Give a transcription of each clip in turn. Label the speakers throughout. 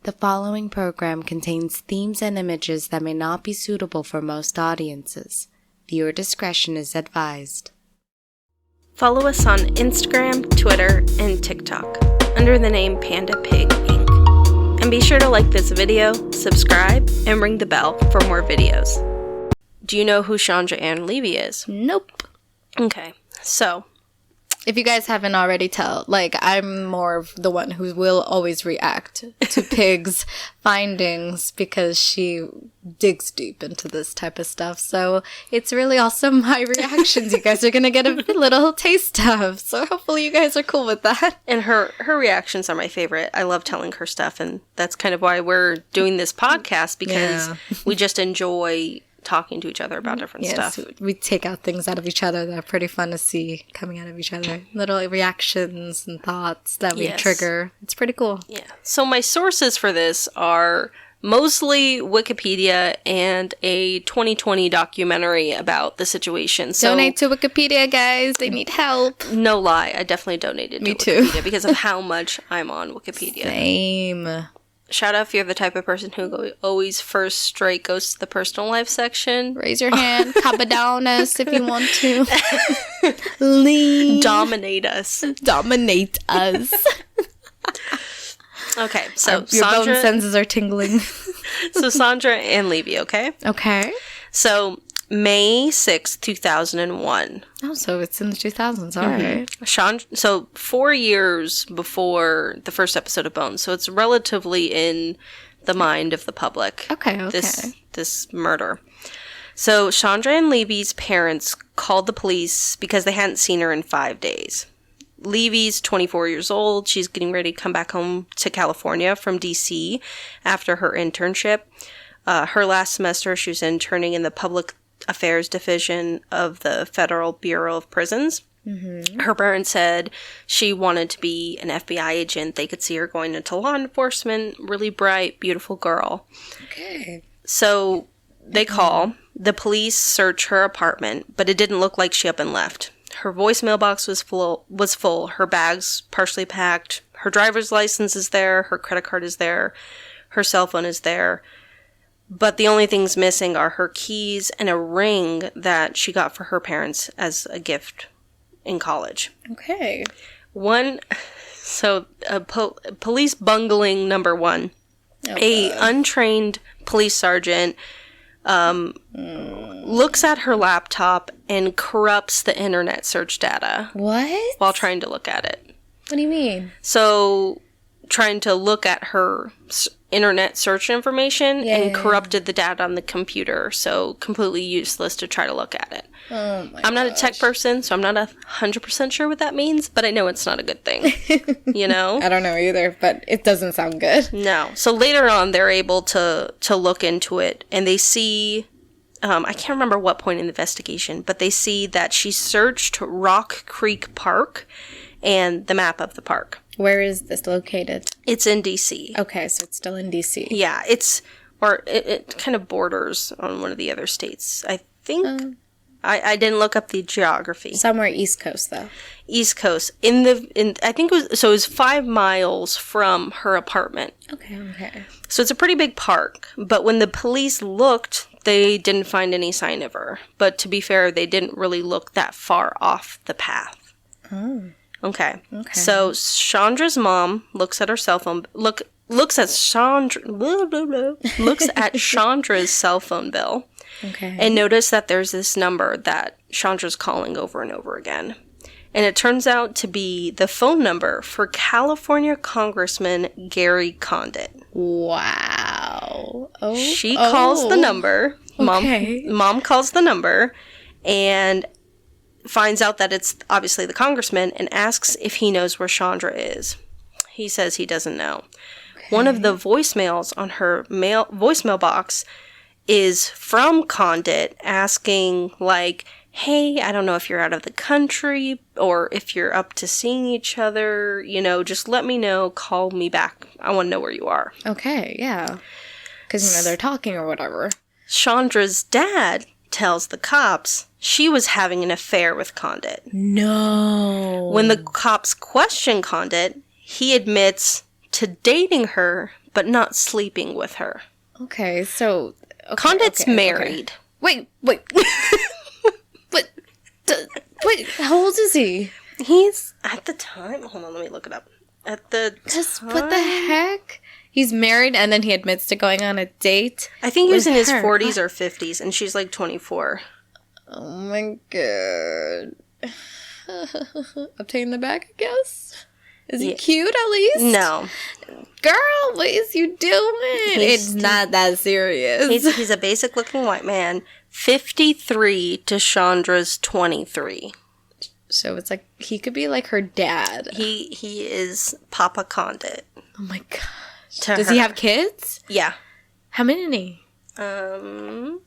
Speaker 1: The following program contains themes and images that may not be suitable for most audiences. Viewer discretion is advised.
Speaker 2: Follow us on Instagram, Twitter, and TikTok under the name Panda Pig Inc. And be sure to like this video, subscribe, and ring the bell for more videos. Do you know who Chandra Levy is?
Speaker 1: Nope.
Speaker 2: Okay, so
Speaker 1: If you guys haven't already I'm more of the one who will always react to Pig's findings because she digs deep into this type of stuff. So it's really also my reactions you guys are going to get a little taste of. So hopefully you guys are cool with that.
Speaker 2: And her reactions are my favorite. I love telling her stuff, and that's kind of why we're doing this podcast, because we just enjoy talking to each other about different stuff.
Speaker 1: We take out things out of each other that are pretty fun to see coming out of each other. Little reactions and thoughts that we trigger. It's pretty cool.
Speaker 2: Yeah. So my sources for this are mostly Wikipedia and a 2020 documentary about the situation. So
Speaker 1: donate to Wikipedia, guys. They need help.
Speaker 2: No lie. I definitely donated to Wikipedia because of how much I'm on Wikipedia.
Speaker 1: Same.
Speaker 2: Shout out if you're the type of person who always first straight goes to the personal life section.
Speaker 1: Raise your hand. Copy down us if you want to. Lean.
Speaker 2: Dominate us.
Speaker 1: Dominate us.
Speaker 2: Okay, so
Speaker 1: your bone senses are tingling.
Speaker 2: So Chandra Levy, okay?
Speaker 1: Okay.
Speaker 2: So May 6th, 2001.
Speaker 1: Oh, so it's in the 2000s. All right.
Speaker 2: So 4 years before the first episode of Bones. So it's relatively in the mind of the public.
Speaker 1: Okay.
Speaker 2: This murder. So Chandra Levy's parents called the police because they hadn't seen her in 5 days. Levy's 24 years old. She's getting ready to come back home to California from D.C. after her internship. Her last semester, she was interning in the Public Affairs Division of the Federal Bureau of Prisons. Mm-hmm. Her parents said she wanted to be an FBI agent. They could see her going into law enforcement. Really bright, beautiful girl. Okay. So they call. The police search her apartment, but it didn't look like she up and left. Her voicemail box was full. Her bags partially packed. Her driver's license is there. Her credit card is there. Her cell phone is there. But the only things missing are her keys and a ring that she got for her parents as a gift in college.
Speaker 1: Okay.
Speaker 2: Police bungling number one. A untrained police sergeant looks at her laptop and corrupts the internet search data.
Speaker 1: What?
Speaker 2: While trying to look at it.
Speaker 1: What do you mean?
Speaker 2: So, trying to look at her internet search information and corrupted the data on the computer, so completely useless to try to look at it.
Speaker 1: Oh my
Speaker 2: I'm not a tech person, so I'm not 100% sure what that means, but I know it's not a good thing. You know?
Speaker 1: I don't know either, but it doesn't sound good.
Speaker 2: No. So later on, they're able to look into it, and they see, I can't remember what point in the investigation, but they see that she searched Rock Creek Park and the map of the park.
Speaker 1: Where is this located?
Speaker 2: It's in D.C.
Speaker 1: Okay, so it's still in D.C.
Speaker 2: Yeah, it kind of borders on one of the other states. I think I didn't look up the geography.
Speaker 1: Somewhere East Coast, though.
Speaker 2: East Coast. I think it was 5 miles from her apartment.
Speaker 1: Okay.
Speaker 2: So it's a pretty big park. But when the police looked, they didn't find any sign of her. But to be fair, they didn't really look that far off the path. Oh. Okay. So Chandra's mom looks at her cell phone. Looks at Chandra's cell phone bill.
Speaker 1: Okay.
Speaker 2: And noticed that there's this number that Chandra's calling over and over again. And it turns out to be the phone number for California Congressman Gary Condit.
Speaker 1: Wow.
Speaker 2: She calls the number. Mom calls the number and finds out that it's obviously the congressman and asks if he knows where Chandra is. He says he doesn't know. Okay. One of the voicemails on her voicemail box is from Condit asking, like, hey, I don't know if you're out of the country or if you're up to seeing each other, just let me know, call me back. I want to know where you are.
Speaker 1: Okay, yeah. Because, they're talking or whatever.
Speaker 2: Chandra's dad tells the cops she was having an affair with Condit.
Speaker 1: No.
Speaker 2: When the cops question Condit, he admits to dating her, but not sleeping with her.
Speaker 1: Okay, so... Okay,
Speaker 2: Condit's married.
Speaker 1: Okay. Wait. But... wait, how old is he?
Speaker 2: He's, at the time... Hold on, let me look it up. At the time...
Speaker 1: What the heck? He's married and then he admits to going on a date?
Speaker 2: I think he was in his 40s or 50s, and she's like 24.
Speaker 1: Oh my god. Obtain the bag, I guess? Is he cute at least?
Speaker 2: No.
Speaker 1: Girl, what is you doing? It's not that serious.
Speaker 2: He's a basic looking white man. 53 to Chandra's 23.
Speaker 1: So it's like, he could be like her dad.
Speaker 2: He is Papa Condit.
Speaker 1: Oh my gosh. Does he have kids?
Speaker 2: Yeah.
Speaker 1: How many?
Speaker 2: I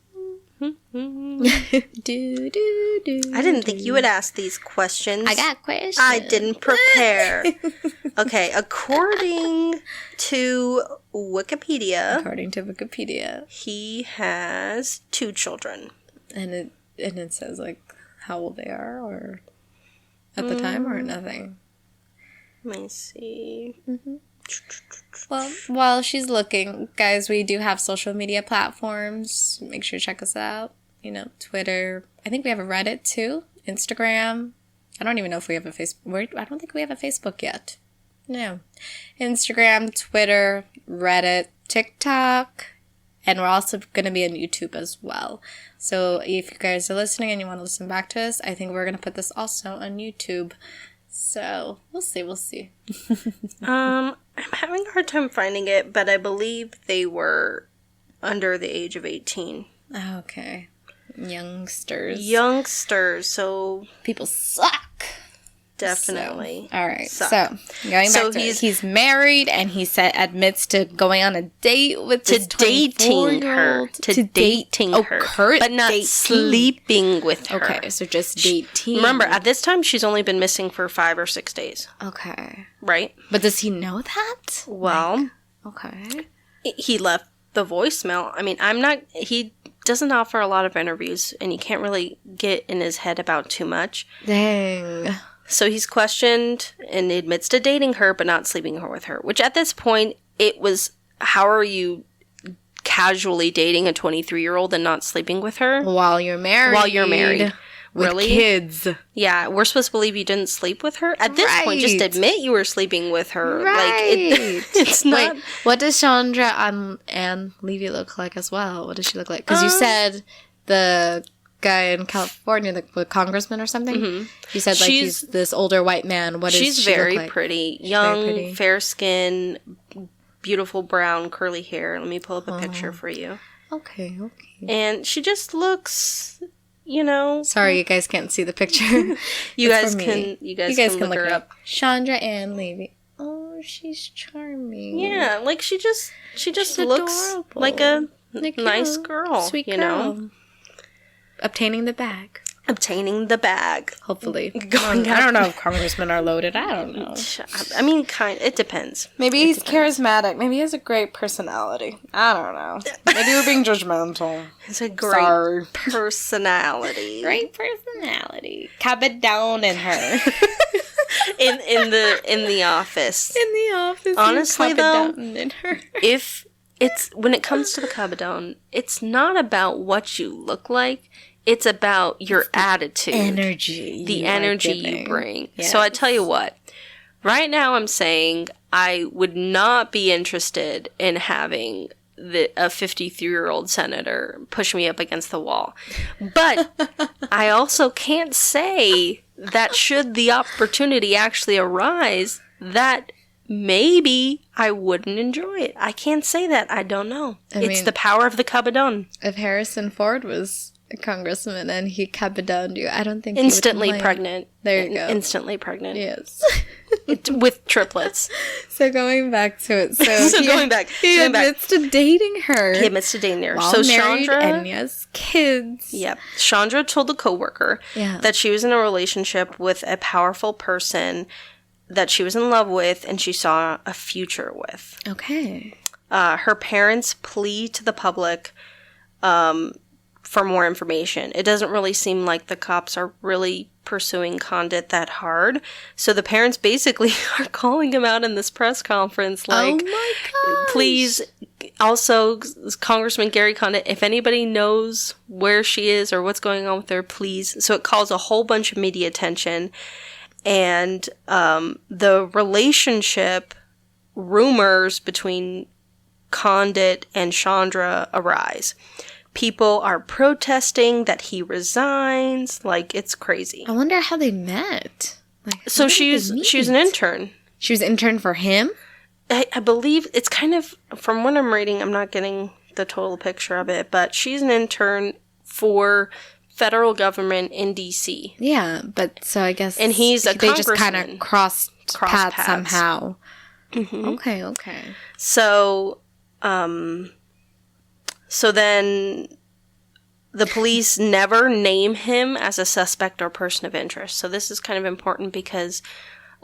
Speaker 2: didn't think you would ask these questions.
Speaker 1: I got questions.
Speaker 2: I didn't prepare. Okay, according to Wikipedia, he has 2 children.
Speaker 1: And it says like how old they are, or at the time, or nothing.
Speaker 2: Let me see.
Speaker 1: Well, while she's looking, guys, we do have social media platforms. Make sure to check us out. You know, Twitter. I think we have a Reddit too. Instagram. I don't even know if we have a Facebook. I don't think we have a Facebook yet. No. Instagram, Twitter, Reddit, TikTok. And we're also going to be on YouTube as well. So if you guys are listening and you want to listen back to us, I think we're going to put this also on YouTube. So, we'll see.
Speaker 2: I'm having a hard time finding it, but I believe they were under the age of 18.
Speaker 1: Okay. Youngsters,
Speaker 2: so...
Speaker 1: People suck.
Speaker 2: Definitely.
Speaker 1: So, all right.
Speaker 2: Suck.
Speaker 1: So, going back to he's married, and he admits to going on a date with this 24-year-old.
Speaker 2: To dating her. But not sleeping with her.
Speaker 1: Okay, so just dating.
Speaker 2: Remember, at this time, she's only been missing for 5 or 6 days.
Speaker 1: Okay.
Speaker 2: Right?
Speaker 1: But does he know that?
Speaker 2: Well.
Speaker 1: Okay.
Speaker 2: He left the voicemail. I mean, he doesn't offer a lot of interviews, and you can't really get in his head about too much.
Speaker 1: Dang.
Speaker 2: So he's questioned and admits to dating her, but not sleeping with her. Which at this point, it was, how are you casually dating a 23-year-old and not sleeping with her?
Speaker 1: While you're married. With
Speaker 2: really?
Speaker 1: Kids.
Speaker 2: Yeah, we're supposed to believe you didn't sleep with her? At this point, just admit you were sleeping with her.
Speaker 1: Right.
Speaker 2: Like, it's not...
Speaker 1: Wait, what does Chandra and Levy look like as well? What does she look like? Because you said the... guy in California, the congressman or something. Mm-hmm. You said like he's this older white man. What does she
Speaker 2: very
Speaker 1: look like?
Speaker 2: Pretty, young, fair skin, beautiful brown curly hair. Let me pull up a picture for you.
Speaker 1: Okay.
Speaker 2: And she just looks, you know.
Speaker 1: Sorry, you guys can't see the picture.
Speaker 2: You guys can look her up.
Speaker 1: Chandra Ann Levy. Oh, she's charming.
Speaker 2: Yeah, like she just looks adorable. Like a nice girl,
Speaker 1: sweet girl.
Speaker 2: You know.
Speaker 1: Obtaining the bag.
Speaker 2: Hopefully.
Speaker 1: I don't know if congressmen are loaded. I don't know.
Speaker 2: I mean, it depends.
Speaker 1: Maybe he's charismatic. Maybe he has a great personality. I don't know. Maybe we're being judgmental.
Speaker 2: It's a great personality.
Speaker 1: Great personality. Cabadon in her.
Speaker 2: in the office.
Speaker 1: In the office.
Speaker 2: Honestly, though,
Speaker 1: in her.
Speaker 2: if it's when it comes to the Cabadon, it's not about what you look like. It's about your attitude. The energy you bring. Yes. So I tell you what. Right now I'm saying I would not be interested in having a 53-year-old senator push me up against the wall. But I also can't say that should the opportunity actually arise that maybe I wouldn't enjoy it. I can't say that. I don't know. It's the power of the Cabadon.
Speaker 1: If Harrison Ford was a congressman and he cabadoned you, I don't think
Speaker 2: instantly pregnant.
Speaker 1: There you go.
Speaker 2: Instantly pregnant.
Speaker 1: Yes.
Speaker 2: With triplets.
Speaker 1: So going back to it. He admits to dating her.
Speaker 2: So Chandra,
Speaker 1: and yes, kids.
Speaker 2: Yep. Chandra told a coworker that she was in a relationship with a powerful person that she was in love with and she saw a future with.
Speaker 1: Okay.
Speaker 2: Her parents' plea to the public for more information. It doesn't really seem like the cops are really pursuing Condit that hard. So the parents basically are calling him out in this press conference like,
Speaker 1: oh my gosh.
Speaker 2: Please, also, Congressman Gary Condit, if anybody knows where she is or what's going on with her, please. So it calls a whole bunch of media attention. And the relationship rumors between Condit and Chandra arise. People are protesting that he resigns. Like, it's crazy.
Speaker 1: I wonder how they met. Like,
Speaker 2: so she was an intern.
Speaker 1: She was an intern for him?
Speaker 2: I believe it's kind of, from what I'm reading, I'm not getting the total picture of it, but she's an intern for federal government in D.C.
Speaker 1: Yeah, but so I guess...
Speaker 2: And he's a
Speaker 1: they
Speaker 2: congressman.
Speaker 1: just kind of crossed paths somehow.
Speaker 2: Mm-hmm.
Speaker 1: Okay.
Speaker 2: So then the police never name him as a suspect or person of interest. So this is kind of important because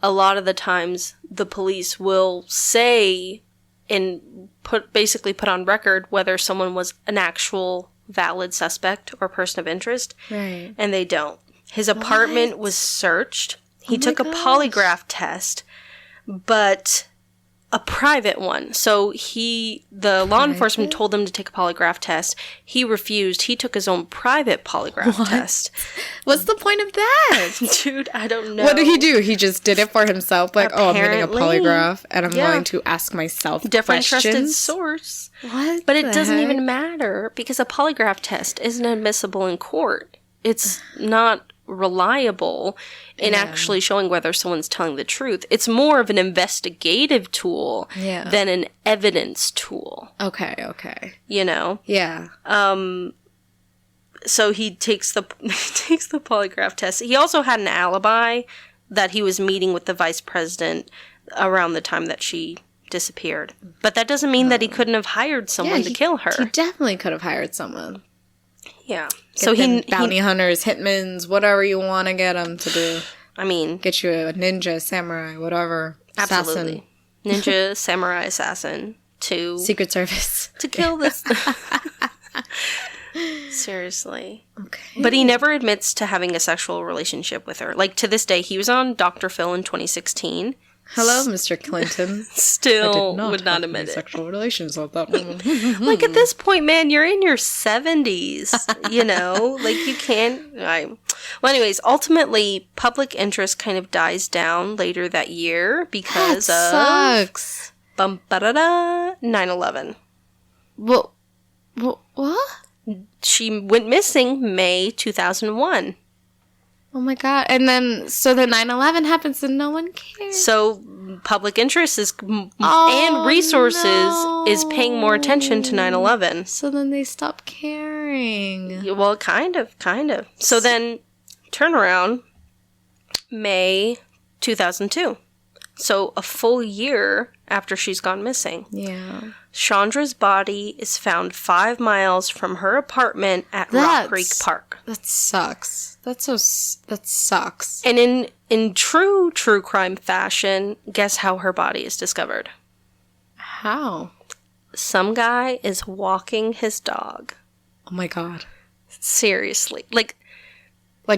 Speaker 2: a lot of the times the police will say and put on record whether someone was an actual valid suspect or person of interest.
Speaker 1: Right.
Speaker 2: And they don't. His apartment was searched. He took a polygraph test, but a private one. So the law enforcement told him to take a polygraph test. He refused. He took his own private polygraph test.
Speaker 1: What's the point of that?
Speaker 2: Dude, I don't know.
Speaker 1: What did he do? He just did it for himself? Like, I'm getting a
Speaker 2: Apparently.
Speaker 1: polygraph and I'm going to ask myself
Speaker 2: Different
Speaker 1: questions?
Speaker 2: trusted source.
Speaker 1: What?
Speaker 2: But it doesn't even matter because a polygraph test isn't admissible in court. It's not reliable in actually showing whether someone's telling the truth. It's more of an investigative tool than an evidence tool.
Speaker 1: Okay.
Speaker 2: You know?
Speaker 1: Yeah.
Speaker 2: So he takes the polygraph test. He also had an alibi that he was meeting with the vice president around the time that she disappeared. But that doesn't mean that he couldn't have hired someone to kill her.
Speaker 1: He definitely could have hired someone.
Speaker 2: Yeah.
Speaker 1: So bounty hunters, hitmans, whatever you want to get them to do.
Speaker 2: I mean,
Speaker 1: get you a ninja, samurai, whatever.
Speaker 2: Absolutely. Assassin. Ninja, samurai, assassin to
Speaker 1: Secret Service
Speaker 2: to kill this. Seriously.
Speaker 1: Okay.
Speaker 2: But he never admits to having a sexual relationship with her. Like, to this day, he was on Dr. Phil in 2016.
Speaker 1: Hello, Mr. Clinton.
Speaker 2: Still would not admit it.
Speaker 1: Sexual relations with that woman.
Speaker 2: Like, at this point, man, you're in your 70s, you know? Like, you can't... Well, anyways, ultimately, public interest kind of dies down later that year because of...
Speaker 1: sucks.
Speaker 2: 9/11.
Speaker 1: What?
Speaker 2: She went missing May 2001.
Speaker 1: Oh my god. And then, so the 9/11 happens and no one cares.
Speaker 2: So public interest and resources is paying more attention to 9/11.
Speaker 1: So then they stop caring.
Speaker 2: Well, kind of. So then, turn around, May 2002. So a full year after she's gone missing.
Speaker 1: Yeah.
Speaker 2: Chandra's body is found 5 miles from her apartment at Rock Creek Park.
Speaker 1: That sucks. That sucks.
Speaker 2: And in true crime fashion, guess how her body is discovered?
Speaker 1: How?
Speaker 2: Some guy is walking his dog.
Speaker 1: Oh my god.
Speaker 2: Seriously.
Speaker 1: Like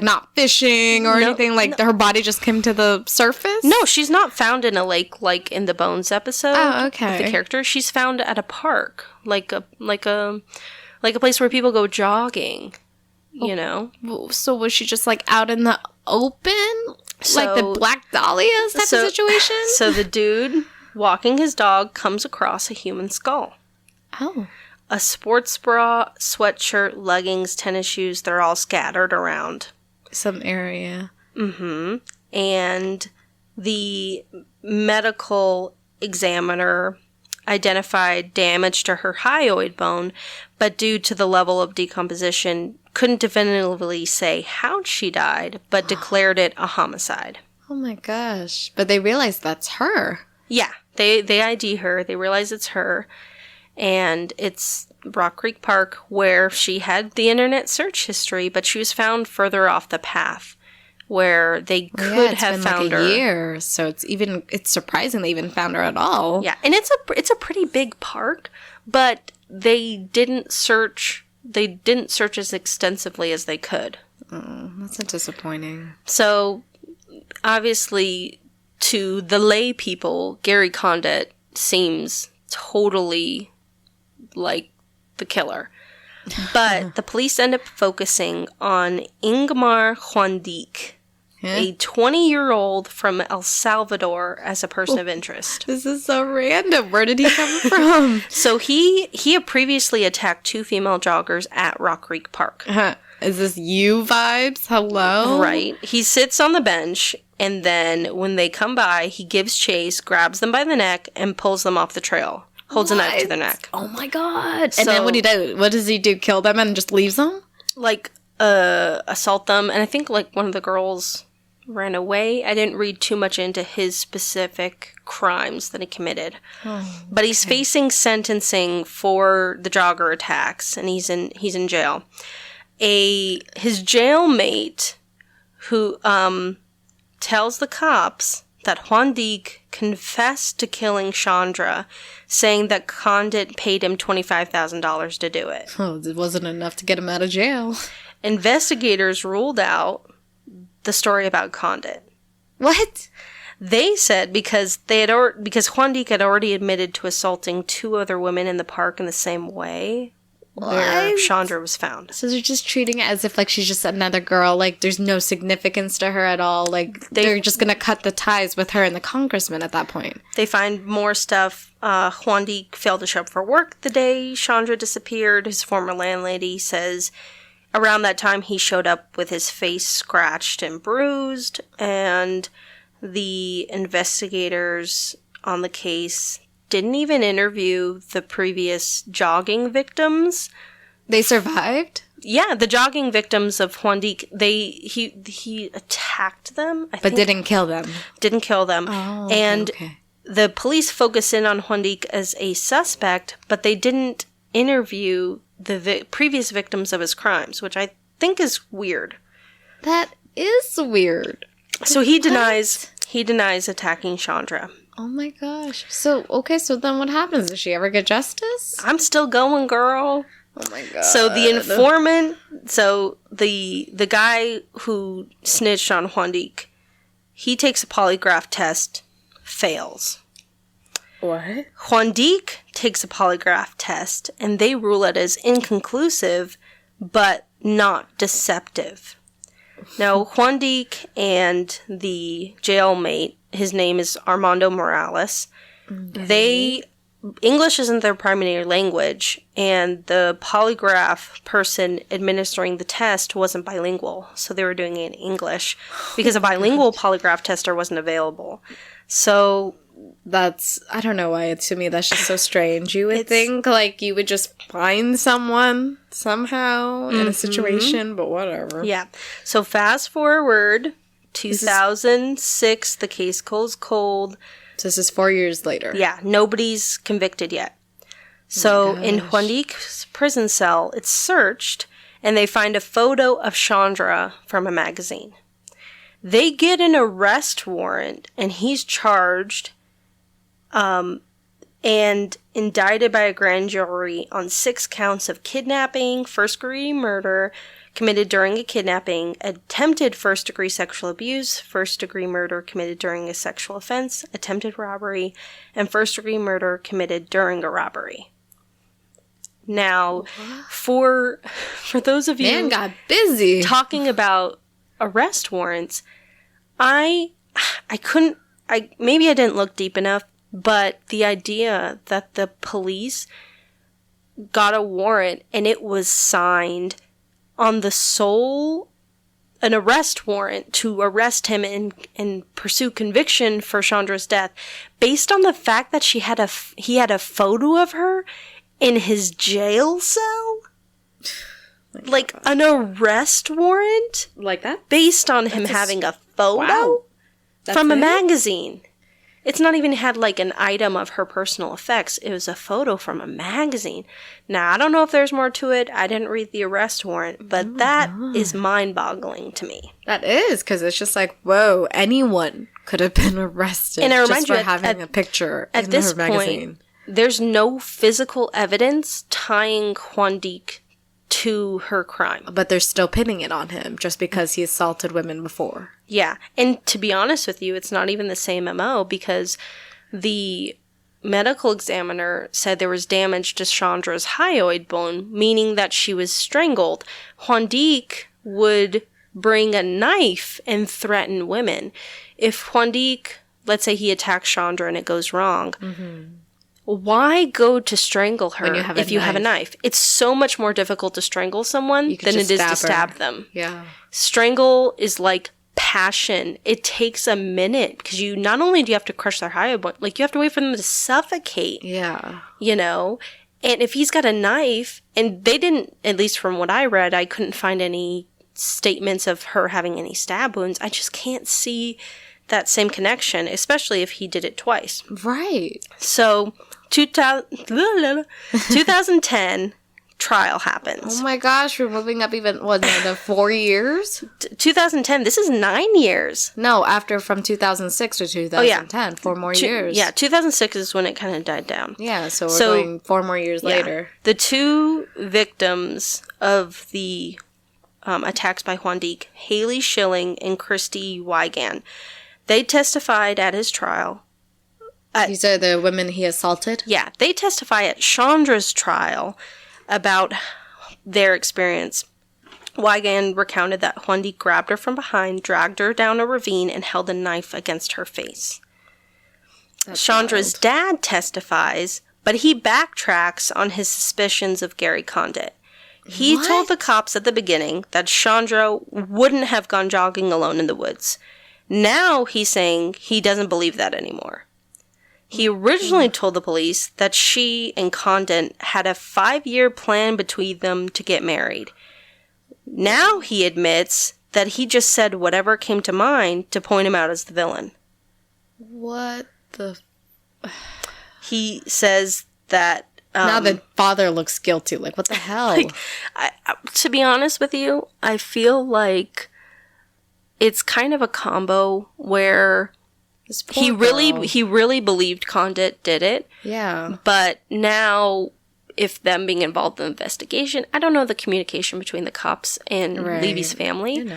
Speaker 1: not fishing or anything? Like her body just came to the surface?
Speaker 2: No, she's not found in a lake like in the Bones episode.
Speaker 1: Oh, okay.
Speaker 2: With the character. She's found at a park. Like a place where people go jogging. You know?
Speaker 1: So was she just like out in the open? Like the Black Dahlias type of situation?
Speaker 2: So the dude walking his dog comes across a human skull.
Speaker 1: Oh.
Speaker 2: A sports bra, sweatshirt, leggings, tennis shoes, they're all scattered around
Speaker 1: some area.
Speaker 2: Mm-hmm. And the medical examiner identified damage to her hyoid bone, but due to the level of decomposition, couldn't definitively say how she died, but declared it a homicide.
Speaker 1: Oh my gosh. But they realized that's her.
Speaker 2: Yeah. They ID her. They realize it's her. And it's Rock Creek Park, where she had the internet search history, but she was found further off the path, where they could have found her.
Speaker 1: It's been like a year, so it's surprising they even found her at all.
Speaker 2: Yeah, and it's a pretty big park, but they didn't search they didn't search as extensively as they could.
Speaker 1: Oh, that's disappointing.
Speaker 2: So, obviously, to the lay people, Gary Condit seems totally like the killer. But the police end up focusing on Ingmar Juandic, a 20-year-old from El Salvador, as a person of interest.
Speaker 1: This is so random. Where did he come from?
Speaker 2: So he had previously attacked 2 female joggers at Rock Creek Park.
Speaker 1: Is this you vibes? Hello?
Speaker 2: Right. He sits on the bench, and then when they come by, he gives chase, grabs them by the neck, and pulls them off the trail. Holds a knife to their neck.
Speaker 1: Oh my god. And then what does he do? Kill them and just leaves them?
Speaker 2: Like, assault them. And I think, like, one of the girls ran away. I didn't read too much into his specific crimes that he committed. But he's facing sentencing for the jogger attacks, and he's in jail. His jailmate, who tells the cops that Juandic confessed to killing Chandra, saying that Condit paid him $25,000 to do it.
Speaker 1: Oh, it wasn't enough to get him out of jail.
Speaker 2: Investigators ruled out the story about Condit.
Speaker 1: What?
Speaker 2: They said because Juandic had already admitted to assaulting 2 other women in the park in the same way where Chandra was found.
Speaker 1: So they're just treating it as if, like, she's just another girl. Like, there's no significance to her at all. Like, they're just going to cut the ties with her and the congressman at that point.
Speaker 2: They find more stuff. Juandic failed to show up for work the day Chandra disappeared. His former landlady says around that time he showed up with his face scratched and bruised. And the investigators on the case didn't even interview the previous jogging victims.
Speaker 1: They survived?
Speaker 2: Yeah, the jogging victims of Juandic, he attacked them,
Speaker 1: but didn't kill them.
Speaker 2: Didn't kill them.
Speaker 1: Oh,
Speaker 2: and
Speaker 1: okay.
Speaker 2: The police focus in on Juandic as a suspect, but they didn't interview the previous victims of his crimes, which I think is weird.
Speaker 1: That is weird.
Speaker 2: So he denies attacking Chandra.
Speaker 1: Oh my gosh. So then what happens? Does she ever get justice?
Speaker 2: I'm still going, girl.
Speaker 1: Oh my god.
Speaker 2: So the informant, the guy who snitched on Juandic, he takes a polygraph test, fails.
Speaker 1: What?
Speaker 2: Juandic takes a polygraph test, and they rule it as inconclusive, but not deceptive. Now, Juandic and the jailmate, his name is Armando Morales, English isn't their primary language, and the polygraph person administering the test wasn't bilingual, so they were doing it in English, because a bilingual polygraph tester wasn't available. So
Speaker 1: I don't know why, to me that's just so strange. You would think, like, you would just find someone somehow in a situation, but whatever.
Speaker 2: Yeah. So fast forward, 2006, the case goes cold.
Speaker 1: So this is 4 years later.
Speaker 2: Yeah, nobody's convicted yet. So in Juandic's prison cell, it's searched, and they find a photo of Chandra from a magazine. They get an arrest warrant, and he's charged and indicted by a grand jury on 6 counts of kidnapping, first-degree murder committed during a kidnapping, attempted first-degree sexual abuse, first-degree murder committed during a sexual offense, attempted robbery, and first-degree murder committed during a robbery. Now, for those of you
Speaker 1: Man got busy
Speaker 2: talking about arrest warrants, maybe I didn't look deep enough, but the idea that the police got a warrant and it was signed on an arrest warrant to arrest him and pursue conviction for Chandra's death, based on the fact that he had a photo of her in his jail cell? Like, an arrest warrant?
Speaker 1: like that?
Speaker 2: Based on him having a photo from a magazine. It's not even had, like, an item of her personal effects. It was a photo from a magazine. Now, I don't know if there's more to it. I didn't read the arrest warrant, but that is mind-boggling to me.
Speaker 1: That is, because it's just like, whoa, anyone could have been arrested just for having a picture in her magazine.
Speaker 2: Point, there's no physical evidence tying Juandic to her crime.
Speaker 1: But they're still pinning it on him just because he assaulted women before.
Speaker 2: Yeah. And to be honest with you, it's not even the same MO because the medical examiner said there was damage to Chandra's hyoid bone, meaning that she was strangled. Juandique would bring a knife and threaten women. If Juandique, let's say he attacks Chandra and it goes wrong, why go to strangle her if you have a knife? It's so much more difficult to strangle someone than it is to stab them.
Speaker 1: Yeah.
Speaker 2: Strangle is like passion. It takes a minute because you not only do you have to crush their hyoid bone, like you have to wait for them to suffocate.
Speaker 1: Yeah.
Speaker 2: You know? And if he's got a knife, and they didn't, at least from what I read, I couldn't find any statements of her having any stab wounds. I just can't see that same connection, especially if he did it twice.
Speaker 1: Right.
Speaker 2: So, 2010, trial happens.
Speaker 1: Oh my gosh, we're moving up even, the 4 years?
Speaker 2: 2010, this is 9 years.
Speaker 1: No, from 2006 to 2010, 4 more years.
Speaker 2: Yeah, 2006 is when it kind of died down.
Speaker 1: Yeah, so we're going 4 more years later.
Speaker 2: The 2 victims of the attacks by Juandique, Haley Schilling and Christy Wiegand, they testified at his trial.
Speaker 1: These are the women he assaulted?
Speaker 2: Yeah, they testify at Chandra's trial about their experience. Wiegand recounted that Juandique grabbed her from behind, dragged her down a ravine, and held a knife against her face. That's Chandra's dad testifies, but he backtracks on his suspicions of Gary Condit. He told the cops at the beginning that Chandra wouldn't have gone jogging alone in the woods. Now he's saying he doesn't believe that anymore. He originally told the police that she and Condit had a 5-year plan between them to get married. Now he admits that he just said whatever came to mind to point him out as the villain.
Speaker 1: What the...
Speaker 2: He says that...
Speaker 1: now the father looks guilty. Like, what the hell?
Speaker 2: To be honest with you, I feel like it's kind of a combo where he really believed Condit did it. Yeah. But now, if them being involved in the investigation, I don't know the communication between the cops and Levy's family.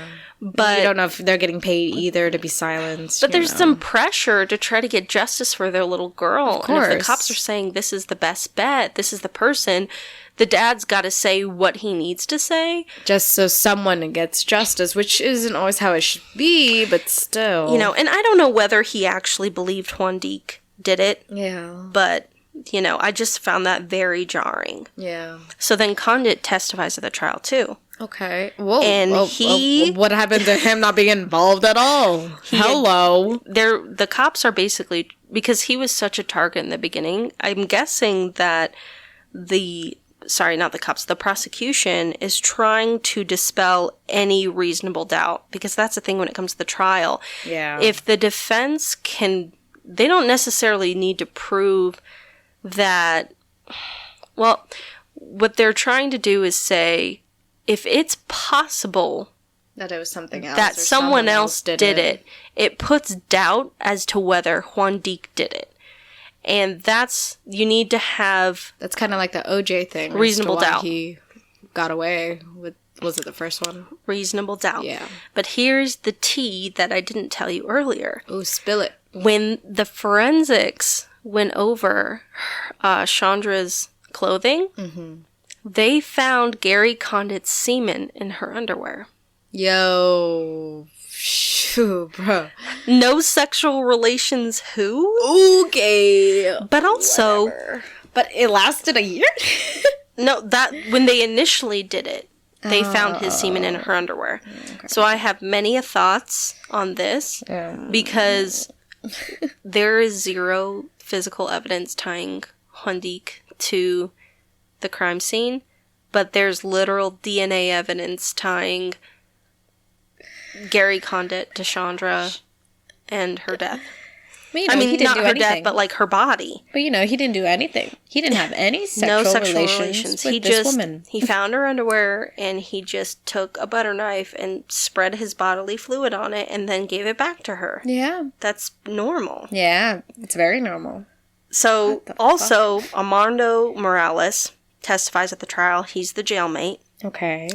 Speaker 2: But
Speaker 1: you don't know if they're getting paid either to be silenced.
Speaker 2: But there's some pressure to try to get justice for their little girl. Of course. And if the cops are saying this is the best bet, this is the person, the dad's got to say what he needs to say. Just
Speaker 1: so someone gets justice, which isn't always how it should be, but still.
Speaker 2: You know, and I don't know whether he actually believed Juandique did it. Yeah. But, you know, I just found that very jarring. Yeah. So then Condit testifies at the trial, too.
Speaker 1: Okay. Whoa. And what happened to him not being involved at all?
Speaker 2: The cops are basically, because he was such a target in the beginning, I'm guessing that the prosecution is trying to dispel any reasonable doubt, because that's the thing when it comes to the trial. Yeah. If the defense they don't necessarily need to prove that, well, what they're trying to do is say, if it's possible
Speaker 1: that it was something else,
Speaker 2: that someone else did it, it puts doubt as to whether Juandique did it. And you need to have...
Speaker 1: That's kind of like the OJ thing.
Speaker 2: Reasonable doubt.
Speaker 1: He got away with, was it the first one?
Speaker 2: Reasonable doubt. Yeah. But here's the tea that I didn't tell you earlier.
Speaker 1: Oh, spill it.
Speaker 2: When the forensics went over Chandra's clothing, they found Gary Condit's semen in her underwear.
Speaker 1: Yo... Shoo, bro.
Speaker 2: No sexual relations who?
Speaker 1: Okay.
Speaker 2: But also...
Speaker 1: Whatever. But it lasted a year?
Speaker 2: No, that when they initially did it, they found his semen in her underwear. Okay. So I have many thoughts on this because there is zero physical evidence tying Juandique to the crime scene, but there's literal DNA evidence tying Gary Condit to Chandra and her death.
Speaker 1: Well, he didn't
Speaker 2: not
Speaker 1: do
Speaker 2: her
Speaker 1: anything.
Speaker 2: death, but like her body.
Speaker 1: But he didn't do anything. He didn't have any sexual relations with this woman.
Speaker 2: He found her underwear and he just took a butter knife and spread his bodily fluid on it and then gave it back to her. Yeah. That's normal.
Speaker 1: Yeah, it's very normal.
Speaker 2: So, also, Armando Morales testifies at the trial. He's the jailmate.
Speaker 1: Okay.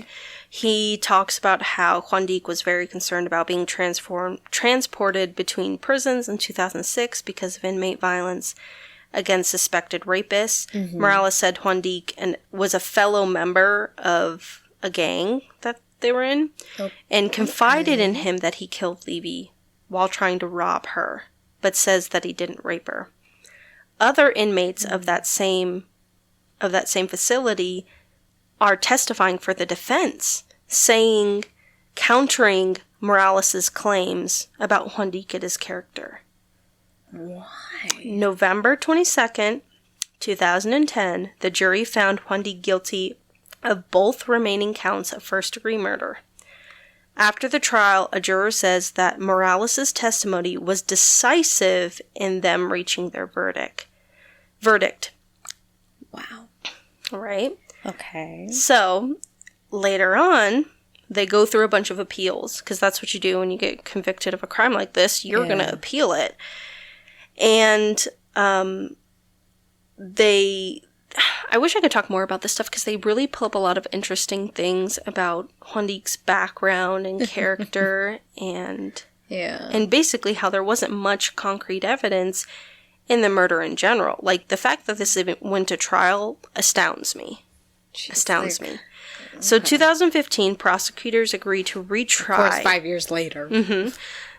Speaker 2: He talks about how Juan Dique was very concerned about being transported between prisons in 2006 because of inmate violence against suspected rapists.
Speaker 1: Mm-hmm.
Speaker 2: Morales said Juan Dique was a fellow member of a gang that they were in, and confided in him that he killed Levy while trying to rob her, but says that he didn't rape her. Other inmates of that same facility are testifying for the defense, countering Morales' claims about Juan Dique and his character.
Speaker 1: Why?
Speaker 2: November 22nd, 2010, the jury found Juan Dique guilty of both remaining counts of first-degree murder. After the trial, a juror says that Morales' testimony was decisive in them reaching their verdict.
Speaker 1: Wow.
Speaker 2: Right?
Speaker 1: Okay.
Speaker 2: So, later on, they go through a bunch of appeals, because that's what you do when you get convicted of a crime like this. You're going to appeal it. And I wish I could talk more about this stuff, because they really pull up a lot of interesting things about Juan Dique's background and character and basically how there wasn't much concrete evidence in the murder in general. Like, the fact that this even went to trial astounds me. So, 2015, prosecutors agreed to retry.
Speaker 1: Of course, 5 years later.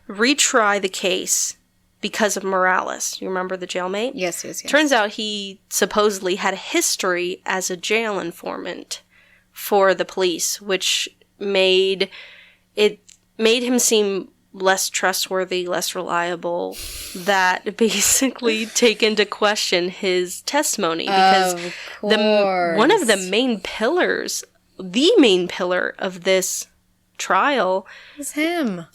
Speaker 2: Retry the case because of Morales. You remember the jailmate?
Speaker 1: Yes.
Speaker 2: Turns out he supposedly had a history as a jail informant for the police, which made him seem less trustworthy, less reliable, that basically take into question his testimony, because one of the main pillars, the main pillar of this trial
Speaker 1: is him.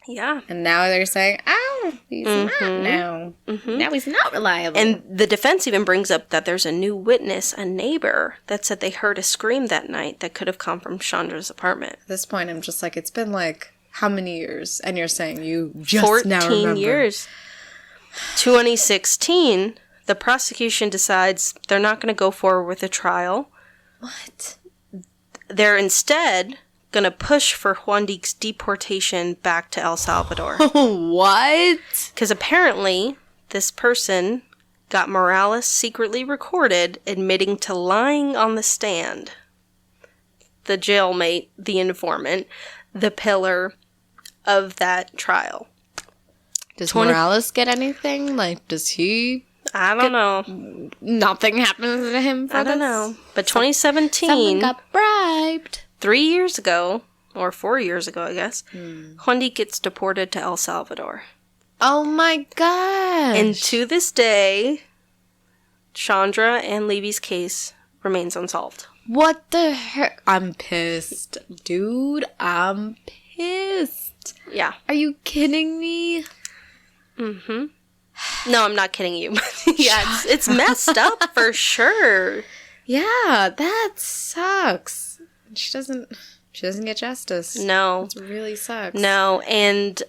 Speaker 2: Yeah.
Speaker 1: And now they're saying, oh, he's not now. Now he's not reliable.
Speaker 2: And the defense even brings up that there's a new witness, a neighbor, that said they heard a scream that night that could have come from Chandra's apartment.
Speaker 1: At this point, I'm just like, it's been like, how many years? And you're saying you just now remember.
Speaker 2: 14 years. 2016, the prosecution decides they're not going to go forward with a trial.
Speaker 1: What?
Speaker 2: They're instead going to push for Juan Dique's deportation back to El Salvador.
Speaker 1: What?
Speaker 2: Because apparently, this person got Morales secretly recorded admitting to lying on the stand. The jailmate, the informant, the pillar of that trial.
Speaker 1: Does Morales get anything? Like, does he?
Speaker 2: I don't know.
Speaker 1: Nothing happens to him for
Speaker 2: I don't know. But 2017... Someone
Speaker 1: got bribed.
Speaker 2: 3 years ago, or 4 years ago, I guess, Juan Dique gets deported to El Salvador.
Speaker 1: Oh my gosh.
Speaker 2: And to this day, Chandra and Levy's case remains unsolved.
Speaker 1: What the heck? I'm pissed. Dude, I'm pissed.
Speaker 2: Yeah.
Speaker 1: Are you kidding me?
Speaker 2: No, I'm not kidding you. Yeah, it's messed up for sure.
Speaker 1: Yeah, that sucks. She doesn't get justice.
Speaker 2: No.
Speaker 1: It really sucks.
Speaker 2: No, and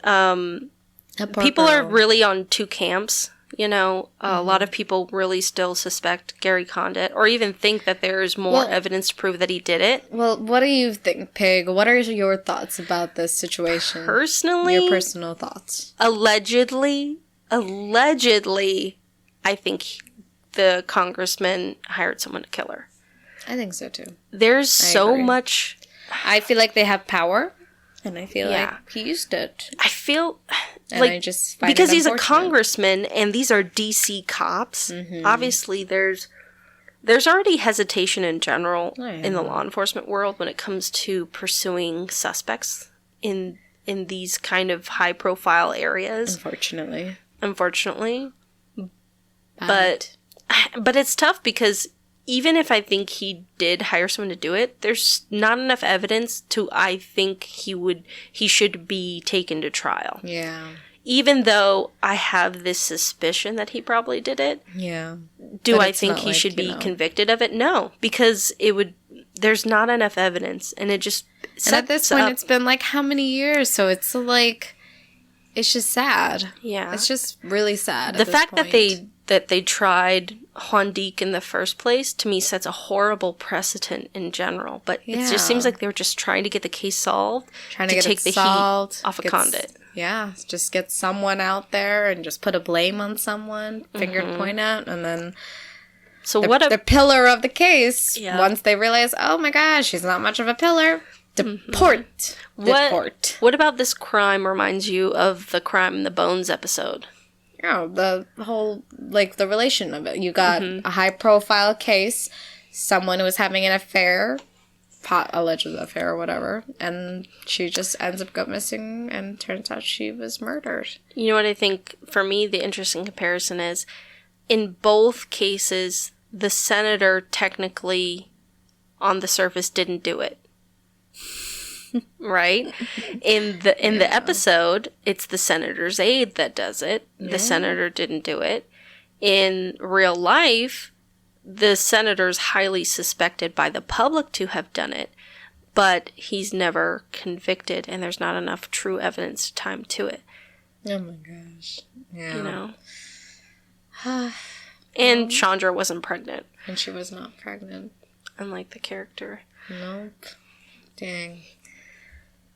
Speaker 2: people are really on two camps. You know, a lot of people really still suspect Gary Condit, or even think that there's more evidence to prove that he did it.
Speaker 1: Well, what do you think, Pig? What are your thoughts about this situation?
Speaker 2: Personally?
Speaker 1: Your personal thoughts.
Speaker 2: Allegedly, I think the congressman hired someone to kill her.
Speaker 1: I think so, too.
Speaker 2: There's so much...
Speaker 1: I feel like they have power, and I feel like he used it.
Speaker 2: I feel...
Speaker 1: And
Speaker 2: like,
Speaker 1: I just find
Speaker 2: because
Speaker 1: it
Speaker 2: he's a congressman and these are DC cops, obviously there's already hesitation in general in the law enforcement world when it comes to pursuing suspects in these kind of high profile areas. Unfortunately. But it's tough because even if I think he did hire someone to do it, there's not enough evidence to, I think he should be taken to trial.
Speaker 1: Yeah.
Speaker 2: Even though I have this suspicion that he probably did it.
Speaker 1: Yeah.
Speaker 2: Do I think he should be convicted of it? No. Because there's not enough evidence, and it just sets
Speaker 1: And at this point, it's been like how many years? So it's like, it's just sad.
Speaker 2: Yeah.
Speaker 1: It's just really sad.
Speaker 2: The fact that they that they tried Juan Deek in the first place, to me, sets a horrible precedent in general. But it just seems like they were just trying to get the case solved,
Speaker 1: trying to get
Speaker 2: take the
Speaker 1: solved,
Speaker 2: heat off of Condit.
Speaker 1: Yeah, just get someone out there and just put a blame on someone, finger to point at, and then
Speaker 2: so
Speaker 1: the pillar of the case, once they realize, oh my gosh, she's not much of a pillar, deport.
Speaker 2: What about this crime reminds you of the Crime in the Bones episode?
Speaker 1: Oh, the whole, like, the relation of it. You got a high-profile case, someone who was having an affair, alleged affair or whatever, and she just ends up going missing, and turns out she was murdered. You
Speaker 2: know what I think, for me, the interesting comparison is, in both cases, the senator technically, on the surface, didn't do it. Right? In the episode, it's the senator's aide that does it. The senator didn't do it. In real life, the senator's highly suspected by the public to have done it, but he's never convicted, and there's not enough true evidence to time to it.
Speaker 1: Oh my gosh. Yeah.
Speaker 2: You know? And Chandra wasn't pregnant.
Speaker 1: And she was not pregnant.
Speaker 2: Unlike the character.
Speaker 1: Nope. Dang.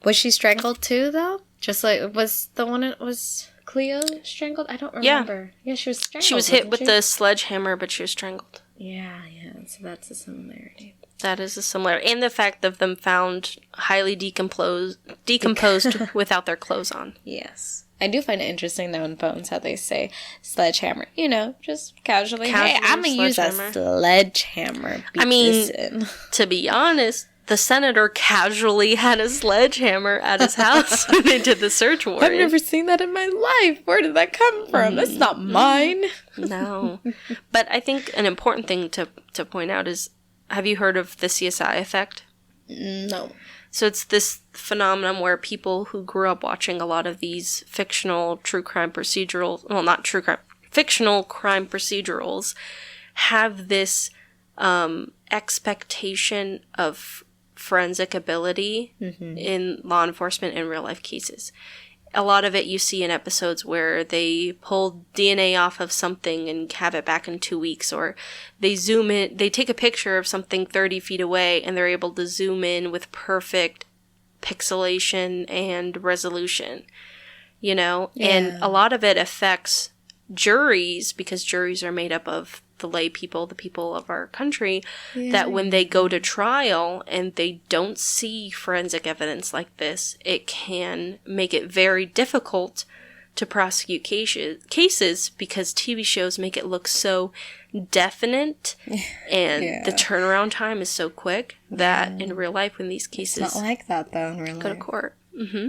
Speaker 1: Was she strangled too, though? Just like, was the one that was Cleo strangled? I don't remember. Yeah, she was strangled.
Speaker 2: She was hit with the sledgehammer, but she was strangled.
Speaker 1: Yeah, so that's a similarity.
Speaker 2: That is a similarity. And the fact of them found highly decomposed without their clothes on.
Speaker 1: Yes. I do find it interesting, though, in Bones, how they say sledgehammer. You know, just casually. Hey, I'm going to use a sledgehammer.
Speaker 2: I mean, to be honest, the senator casually had a sledgehammer at his house when they did the search warrant.
Speaker 1: I've never seen that in my life. Where did that come from? That's not mine.
Speaker 2: No. But I think an important thing to point out is, have you heard of the CSI effect?
Speaker 1: No.
Speaker 2: So it's this phenomenon where people who grew up watching a lot of these fictional true crime procedurals, well, not true crime, fictional crime procedurals, have this expectation of forensic ability in law enforcement and real life cases. A lot of it you see in episodes where they pull DNA off of something and have it back in 2 weeks, or they zoom in, they take a picture of something 30 feet away and they're able to zoom in with perfect pixelation and resolution, you know? Yeah. And a lot of it affects juries, because juries are made up of the lay people, the people of our country, that when they go to trial and they don't see forensic evidence like this, it can make it very difficult to prosecute cases because TV shows make it look so definite and the turnaround time is so quick that in real life, when these cases...
Speaker 1: It's not like that, though, in real life.
Speaker 2: Go to court. Mm-hmm.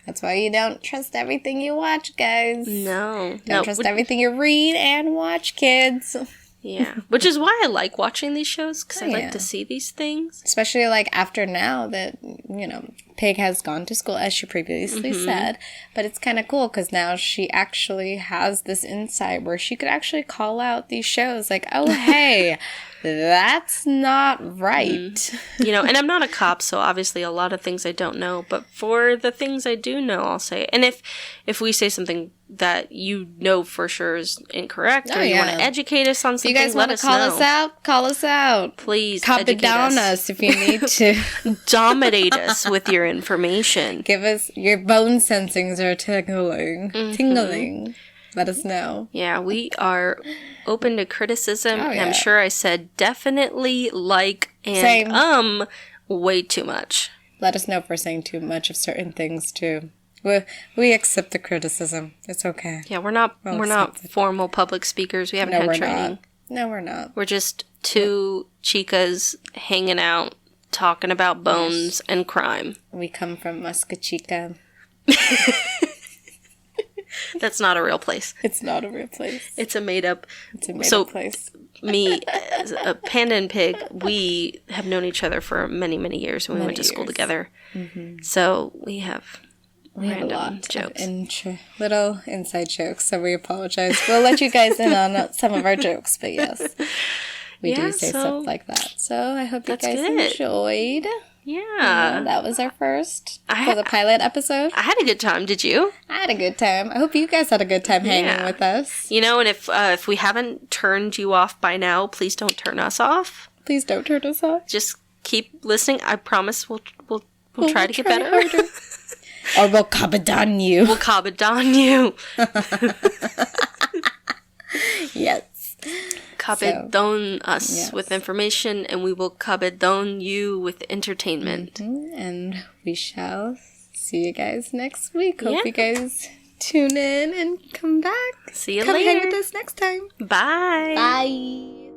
Speaker 1: That's why you don't trust everything you watch, guys.
Speaker 2: No.
Speaker 1: Don't trust everything you read and watch, kids.
Speaker 2: Yeah. Which is why I like watching these shows, because I like to see these things.
Speaker 1: Especially, like, after now that, you know, Pig has gone to school, as she previously said. But it's kind of cool, because now she actually has this insight where she could actually call out these shows, like, oh, hey... That's not right.
Speaker 2: You know, and I'm not a cop, so obviously a lot of things I don't know. But for the things I do know, I'll say. And if we say something that you know for sure is incorrect, or you want to educate us on something,
Speaker 1: you guys want to call us out? Call us out.
Speaker 2: Please,
Speaker 1: educate down us if you need to.
Speaker 2: Dominate us with your information.
Speaker 1: Give us your bone sensings are tingling. Tingling. Let us know.
Speaker 2: Yeah, we are open to criticism. Oh, yeah. I'm sure I said definitely, like, and way too much.
Speaker 1: Let us know if we're saying too much of certain things too. We accept the criticism. It's okay.
Speaker 2: Yeah, we're not formal public speakers. We haven't had training.
Speaker 1: No, we're not.
Speaker 2: We're just two chicas hanging out, talking about bones and crime.
Speaker 1: We come from Muscachica.
Speaker 2: That's not a real place.
Speaker 1: It's not a real place.
Speaker 2: It's a made-up...
Speaker 1: place.
Speaker 2: Me, as a Panda and Pig, we have known each other for many, many years when we went to school together. Mm-hmm. So we have random jokes.
Speaker 1: Little inside jokes, so we apologize. We'll let you guys in on some of our jokes, but yes. we do say stuff like that. So I hope you guys enjoyed.
Speaker 2: Yeah.
Speaker 1: That was our first for the pilot episode.
Speaker 2: I had a good time. Did you?
Speaker 1: I had a good time. I hope you guys had a good time hanging with us.
Speaker 2: You know, and if we haven't turned you off by now, please don't turn us off.
Speaker 1: Please don't turn us off.
Speaker 2: Just keep listening. I promise we'll try to get better.
Speaker 1: Or we'll kabadon you.
Speaker 2: We'll kabadon you.
Speaker 1: Yes.
Speaker 2: Kabadon us with information, and we will kabadon you with entertainment.
Speaker 1: And we shall see you guys next week. Hope you guys tune in and come back.
Speaker 2: See you
Speaker 1: later. Come hang with us next time.
Speaker 2: Bye.
Speaker 1: Bye.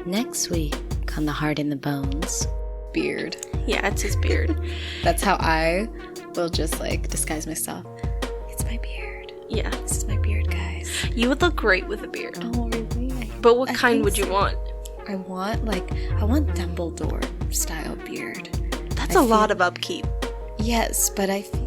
Speaker 1: Next week on The Heart and the Bones. Beard.
Speaker 2: Yeah, it's his beard.
Speaker 1: That's how I will just like disguise myself. It's my beard.
Speaker 2: Yeah.
Speaker 1: This is my beard, guys.
Speaker 2: You would look great with a beard.
Speaker 1: Oh, really?
Speaker 2: But what kind would you want?
Speaker 1: I want Dumbledore style beard.
Speaker 2: That's a lot of upkeep.
Speaker 1: Yes, but I feel